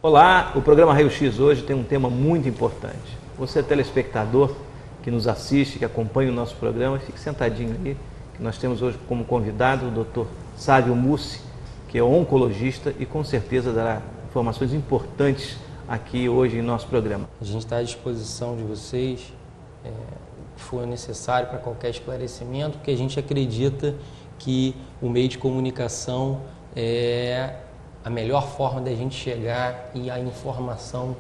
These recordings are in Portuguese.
Olá, o programa Raio X hoje tem um tema muito importante. Você, telespectador que nos assiste, que acompanha o nosso programa, fique sentadinho aí, que nós temos hoje como convidado o Dr. Sávio Mussi, que é oncologista e com certeza dará informações importantes aqui hoje em nosso programa. A gente está à disposição de vocês, que for necessário para qualquer esclarecimento, porque a gente acredita que o meio de comunicação é a melhor forma da gente chegar e a informação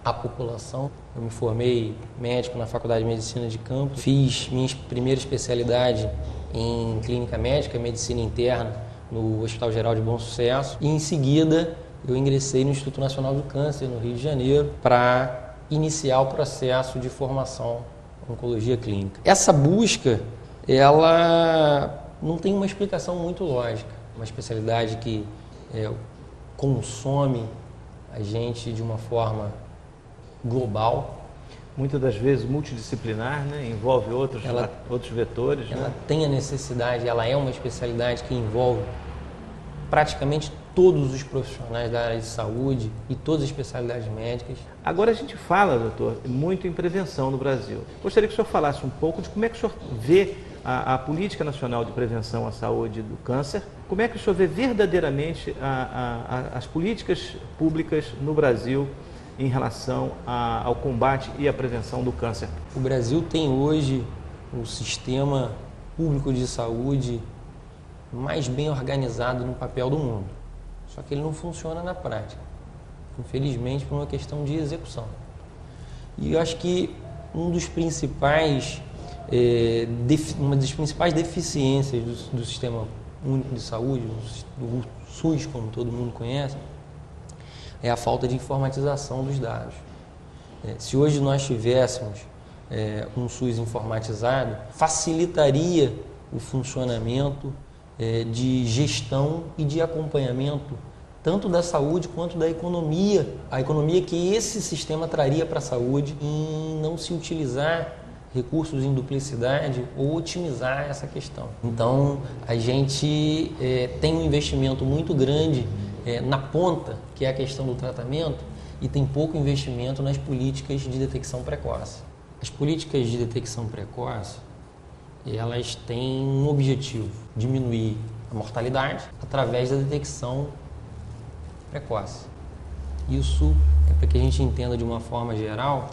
à população. Eu me formei médico na Faculdade de Medicina de Campos, fiz minha primeira especialidade em clínica médica, medicina interna, no Hospital Geral de Bom Sucesso, e em seguida eu ingressei no Instituto Nacional do Câncer, no Rio de Janeiro, para iniciar o processo de formação em oncologia clínica. Essa busca, ela não tem uma explicação muito lógica, uma especialidade que consome a gente de uma forma global. Muitas das vezes multidisciplinar, né? Envolve outros vetores. Ela tem a necessidade, ela é uma especialidade que envolve praticamente todos os profissionais da área de saúde e todas as especialidades médicas. Agora a gente fala, doutor, muito em prevenção no Brasil. Gostaria que o senhor falasse um pouco de como é que o senhor vê a Política Nacional de Prevenção à Saúde do Câncer. Como é que o senhor vê verdadeiramente as políticas públicas no Brasil em relação ao combate e à prevenção do câncer? O Brasil tem hoje o sistema público de saúde mais bem organizado no papel do mundo. Só que ele não funciona na prática, infelizmente por uma questão de execução. E eu acho que uma das principais deficiências do Sistema Único de Saúde, do SUS, como todo mundo conhece, é a falta de informatização dos dados. Se hoje nós tivéssemos um SUS informatizado, facilitaria o funcionamento de gestão e de acompanhamento tanto da saúde quanto da economia, a economia que esse sistema traria para a saúde, em não se utilizar recursos em duplicidade ou otimizar essa questão. Então, a gente tem um investimento muito grande na ponta, que é a questão do tratamento, e tem pouco investimento nas políticas de detecção precoce. As políticas de detecção precoce, elas têm um objetivo: diminuir a mortalidade através da detecção precoce. Isso é para que a gente entenda de uma forma geral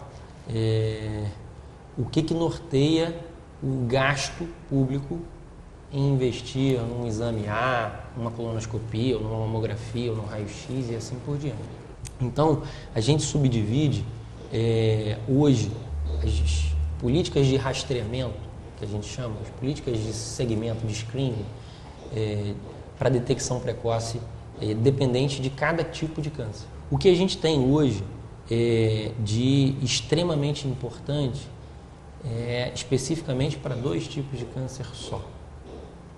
o que norteia o gasto público em investir num exame A, numa colonoscopia, ou numa mamografia, ou num raio-x e assim por diante. Então, a gente subdivide hoje as políticas de rastreamento, que a gente chama, as políticas de segmento, de screening, para detecção precoce, dependente de cada tipo de câncer. O que a gente tem hoje de extremamente importante especificamente para 2 tipos de câncer só.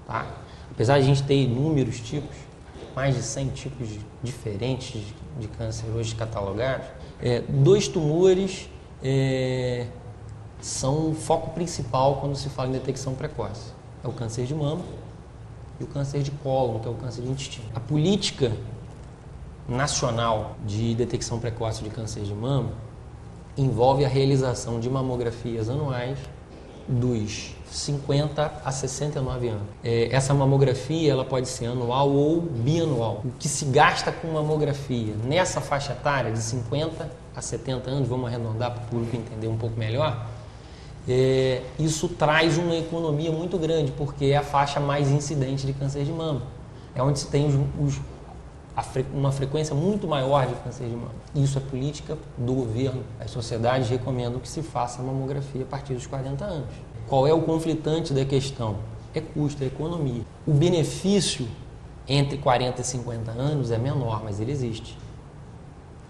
Tá? Apesar de a gente ter inúmeros tipos, mais de 100 tipos diferentes de câncer hoje catalogados, 2 tumores são o foco principal quando se fala em detecção precoce. É o câncer de mama e o câncer de cólon, que é o câncer de intestino. A política nacional de detecção precoce de câncer de mama envolve a realização de mamografias anuais dos 50 a 69 anos. Essa mamografia ela pode ser anual ou bianual. O que se gasta com mamografia nessa faixa etária de 50 a 70 anos, vamos arredondar para o público entender um pouco melhor, isso traz uma economia muito grande, porque é a faixa mais incidente de câncer de mama. É onde se tem uma frequência muito maior de câncer de mama. Isso é política do governo. As sociedades recomendam que se faça a mamografia a partir dos 40 anos. Qual é o conflitante da questão? É custo, é economia. O benefício entre 40 e 50 anos é menor, mas ele existe.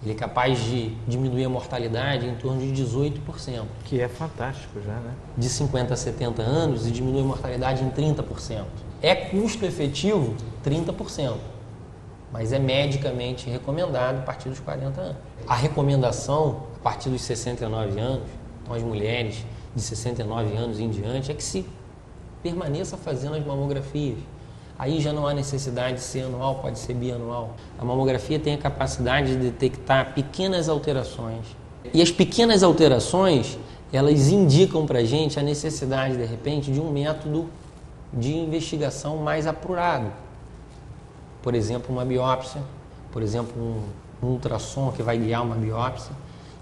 Ele é capaz de diminuir a mortalidade em torno de 18%. Que é fantástico já, né? De 50 a 70 anos e diminui a mortalidade em 30%. É custo efetivo 30%. Mas é medicamente recomendado a partir dos 40 anos. A recomendação, a partir dos 69 anos, então as mulheres de 69 anos em diante, é que se permaneça fazendo as mamografias. aí já não há necessidade de ser anual, pode ser bianual. A mamografia tem a capacidade de detectar pequenas alterações. E as pequenas alterações, elas indicam para a gente a necessidade, de repente, de um método de investigação mais apurado. Por exemplo, uma biópsia, por exemplo, um ultrassom que vai guiar uma biópsia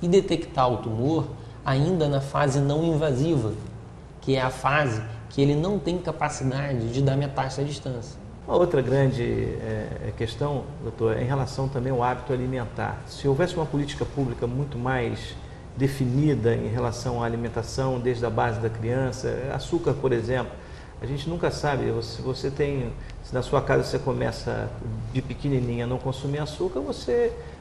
e detectar o tumor ainda na fase não invasiva, que é a fase que ele não tem capacidade de dar metástase à distância. Uma outra grande questão, doutor, é em relação também ao hábito alimentar. Se houvesse uma política pública muito mais definida em relação à alimentação, desde a base da criança, açúcar, por exemplo, a gente nunca sabe, se na sua casa você começa de pequenininha a não consumir açúcar,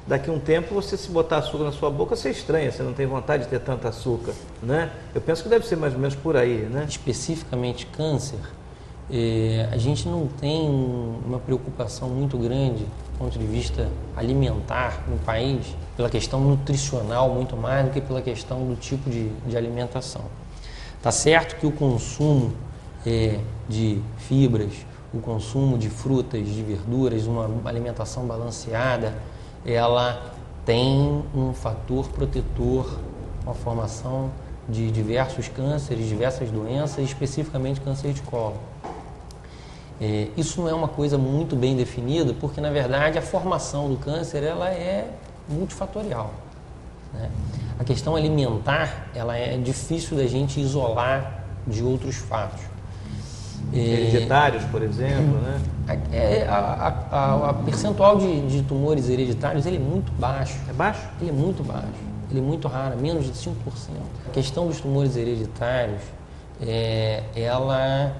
daqui a um tempo, se botar açúcar na sua boca, você estranha, você não tem vontade de ter tanto açúcar, né? Eu penso que deve ser mais ou menos por aí, né? Especificamente câncer, a gente não tem uma preocupação muito grande do ponto de vista alimentar no país, pela questão nutricional muito mais do que pela questão do tipo de alimentação. Tá certo que o consumo de fibras, o consumo de frutas, de verduras, uma alimentação balanceada, ela tem um fator protetor, uma formação de diversos cânceres, diversas doenças, especificamente câncer de colo. Isso não é uma coisa muito bem definida, porque na verdade a formação do câncer ela é multifatorial, né? A questão alimentar ela é difícil da gente isolar de outros fatos. Hereditários, por exemplo, né? A percentual de tumores hereditários ele é muito baixo. É baixo? Ele é muito baixo. Ele é muito raro, menos de 5%. A questão dos tumores hereditários, ela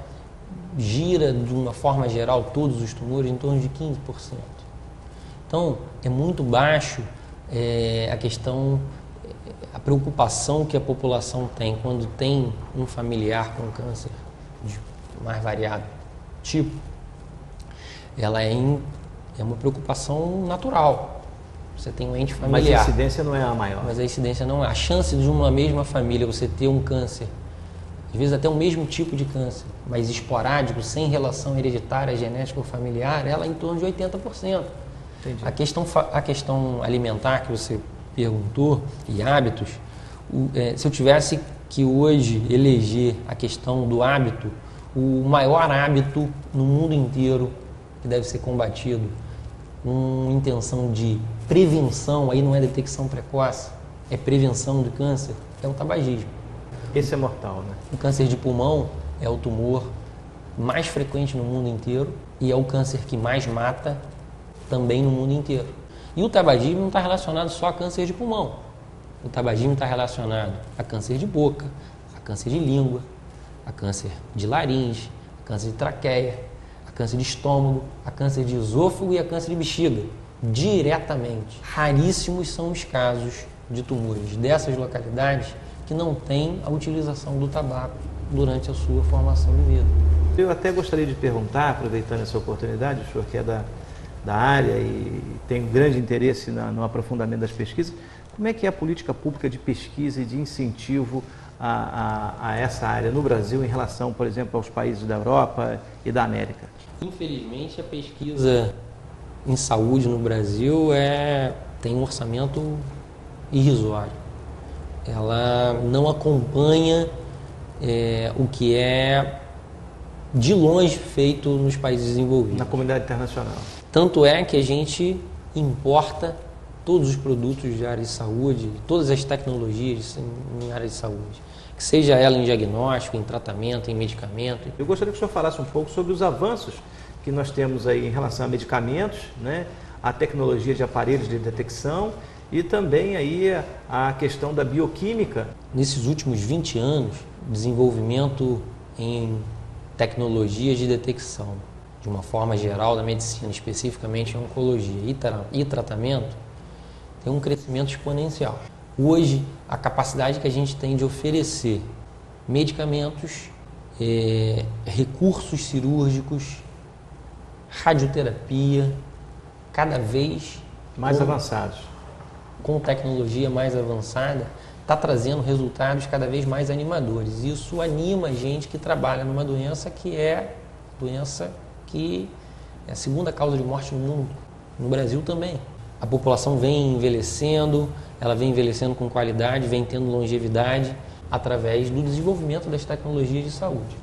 gira de uma forma geral todos os tumores em torno de 15%. Então, é muito baixo a preocupação que a população tem quando tem um familiar com câncer de mais variado tipo, ela é uma preocupação natural. Você tem um ente familiar. Mas a incidência não é a maior. Mas a incidência não é. A chance de uma mesma família você ter um câncer, às vezes até o mesmo tipo de câncer, mas esporádico, sem relação hereditária, genética ou familiar, ela é em torno de 80%. Entendi. A questão alimentar que você perguntou e hábitos, se eu tivesse que hoje eleger a questão do hábito, o maior hábito no mundo inteiro que deve ser combatido com intenção de prevenção, aí não é detecção precoce, é prevenção do câncer, é o tabagismo. Esse é mortal, né? O câncer de pulmão é o tumor mais frequente no mundo inteiro e é o câncer que mais mata também no mundo inteiro. E o tabagismo não está relacionado só a câncer de pulmão. O tabagismo está relacionado a câncer de boca, a câncer de língua, a câncer de laringe, a câncer de traqueia, a câncer de estômago, a câncer de esôfago e a câncer de bexiga, diretamente. Raríssimos são os casos de tumores dessas localidades que não têm a utilização do tabaco durante a sua formação de vida. Eu até gostaria de perguntar, aproveitando essa oportunidade, o senhor que é da área e tem grande interesse no aprofundamento das pesquisas, como é que é a política pública de pesquisa e de incentivo a essa área no Brasil em relação, por exemplo, aos países da Europa e da América? Infelizmente, a pesquisa em saúde no Brasil tem um orçamento irrisório. Ela não acompanha o que é de longe feito nos países desenvolvidos. Na comunidade internacional. Tanto é que a gente importa todos os produtos de área de saúde, todas as tecnologias em área de saúde, que seja ela em diagnóstico, em tratamento, em medicamento. Eu gostaria que o senhor falasse um pouco sobre os avanços que nós temos aí em relação a medicamentos, né, a tecnologia de aparelhos de detecção e também aí a questão da bioquímica. Nesses últimos 20 anos, desenvolvimento em tecnologias de detecção, de uma forma geral da medicina, especificamente em oncologia e tratamento, tem um crescimento exponencial. Hoje, a capacidade que a gente tem de oferecer medicamentos, recursos cirúrgicos, radioterapia, cada vez mais avançados, com tecnologia mais avançada, está trazendo resultados cada vez mais animadores. Isso anima a gente que trabalha numa doença que é doença que é a segunda causa de morte no mundo, no Brasil também. A população vem envelhecendo, ela vem envelhecendo com qualidade, vem tendo longevidade através do desenvolvimento das tecnologias de saúde.